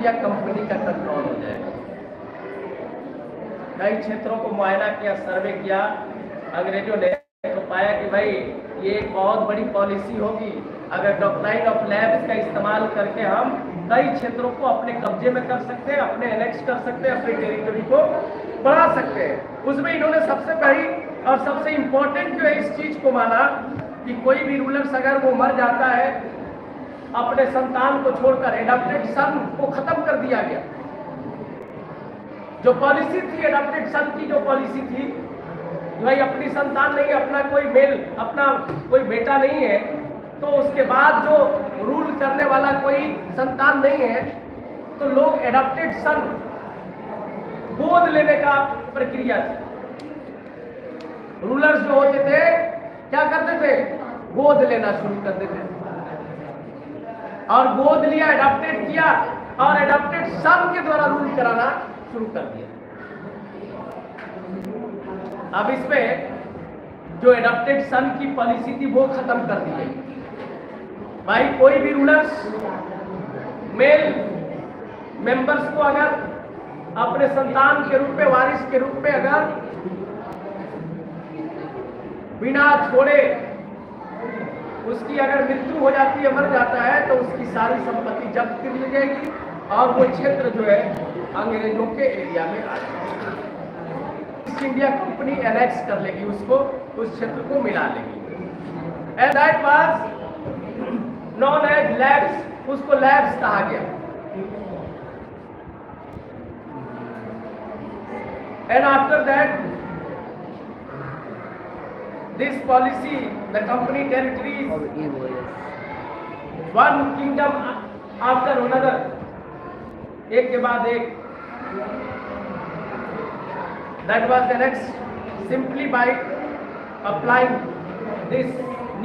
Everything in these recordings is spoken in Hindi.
या कंपनी का कंट्रोल हो जाएगा। कई क्षेत्रों को मुआयना किया, सर्वे किया अंग्रेजों ने, तो पाया कि भाई ये एक बहुत बड़ी पॉलिसी होगी। अगर डॉक्ट्राइन ऑफ लैब्स का इस्तेमाल करके हम कई क्षेत्रों को अपने कब्जे में कर सकते हैं, अपने एनेक्स कर सकते हैं, अपनी टेरिटरी को बढ़ा सकते हैं। उसमें इन्होंने सबसे पहली और सबसे इम्पोर्टेंट जो है इस चीज को माना कि कोई भी रूलर्स अगर वो मर जाता है, अपने संतान को छोड़कर, एडॉप्टेड सन को खत्म कर दिया गया। जो पॉलिसी थी एडॉप्टेड सन की, जो पॉलिसी थी भाई अपनी संतान नहीं, अपना कोई मेल, अपना कोई बेटा नहीं है, तो उसके बाद जो रूल करने वाला कोई संतान नहीं है, तो लोग एडॉप्टेड सन गोद लेने का प्रक्रिया थी। रूलर्स जो होते थे क्या करते थे, गोद लेना शुरू कर देते थे, और गोद लिया, एडॉप्टेड किया, और एडॉप्टेड सन के द्वारा रूल कराना शुरू कर दिया। अब इसमें जो एडॉप्टेड सन की पॉलिसी थी वो खत्म कर दी गई। भाई कोई भी रूलर्स मेल मेंबर्स को अगर अपने संतान के रूप में, वारिस के रूप में अगर बिना छोड़े उसकी अगर मृत्यु हो जाती है, मर जाता है, तो उसकी सारी संपत्ति जब्त कर ली जाएगी और वो क्षेत्र जो है अंग्रेजों के एरिया में आ जाएगा। ईस्ट इंडिया कंपनी एनेक्स कर लेगी उसको, उस क्षेत्र को मिला लेगी। And that was known as labs, उसको लैब्स कहा गया। And after that this policy, the company territories, one kingdom after another, एक के बाद एक, that was annexed simply by applying this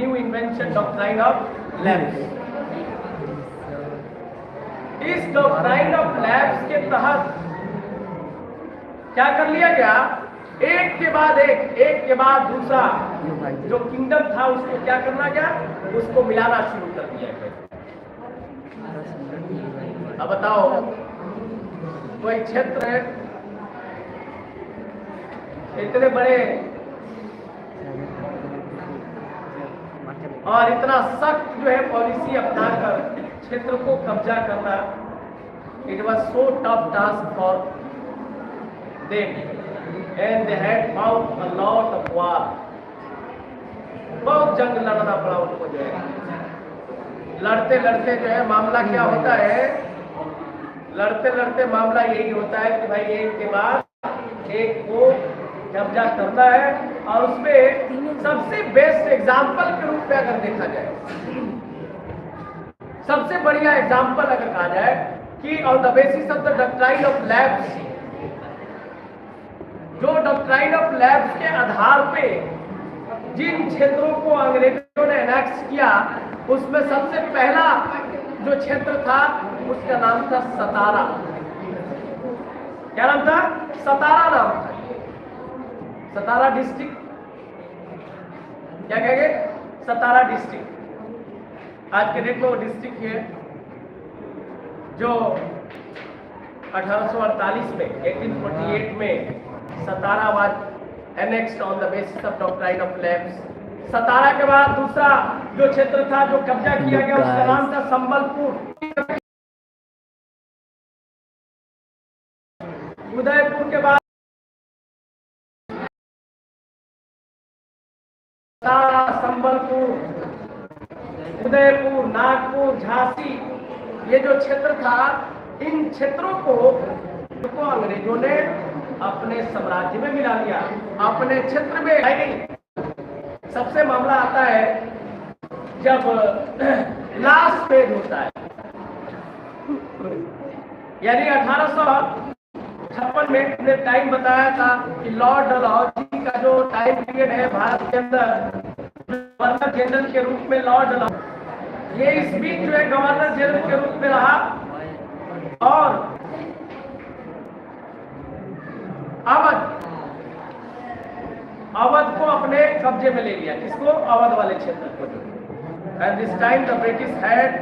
new invention, doctrine of lapse. इस doctrine of lapse के तहत क्या कर लिया गया, एक के बाद एक के बाद दूसरा जो किंगडम था उसको क्या करना गया, उसको मिलाना शुरू कर दिया गया। अब बताओ, कोई क्षेत्र है इतने बड़े और इतना सख्त जो है पॉलिसी अपनाकर क्षेत्र को कब्जा करना, it was so tough task for them and they had fought a lot of war. बहुत जंग लड़ना पड़ा उनको जो है। लड़ते लड़ते जो है मामला क्या होता है, लड़ते लड़ते मामला यही होता है कि भाई एक के बाद एक को कब्जा करना है। और उसमें सबसे बेस्ट एग्जाम्पल के रूप में अगर देखा जाए, सबसे बढ़िया एग्जाम्पल अगर कहा जाए कि on the basis of the doctrine of labs, जो डॉक्ट्राइन ऑफ लैब्स के आधार पे जिन क्षेत्रों को अंग्रेजों ने एनेक्स किया, उसमें सबसे पहला जो क्षेत्र था उसका नाम था सतारा। क्या नाम था, सतारा नाम था। सतारा डिस्ट्रिक्ट, क्या कहेंगे, सतारा डिस्ट्रिक्ट। आज के डेट में वो डिस्ट्रिक्ट है जो 1848 में, 1848 में Satara was annexed on the basis of doctrine of lapse. Satara के बाद दूसरा जो क्षेत्र था जो कब्जा किया गया उसका नाम था संबलपुर। उदयपुर के बाद सतारा, संबलपुर, उदयपुर, नागपुर, झांसी, ये जो क्षेत्र था, इन क्षेत्रों को अंग्रेजों ने अपने साम्राज्य में मिला लिया, अपने क्षेत्र में आई गई। सबसे मामला आता है जब लास्ट पेज होता है, यानी 1856 में हमने टाइम बताया था कि लॉर्ड डलहौजी का जो टाइम पीरियड है भारत के अंदर, गवर्नर जनरल के रूप में लॉर्ड डलहौजी, ये इस बीच जो है गवर्नर जनरल के रूप में रहा और अवध को अपने कब्जे में ले लिया। किसको, अवध वाले क्षेत्र को। And this time the British had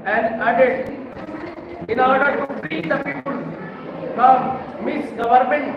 and added in order to free the people from misgovernment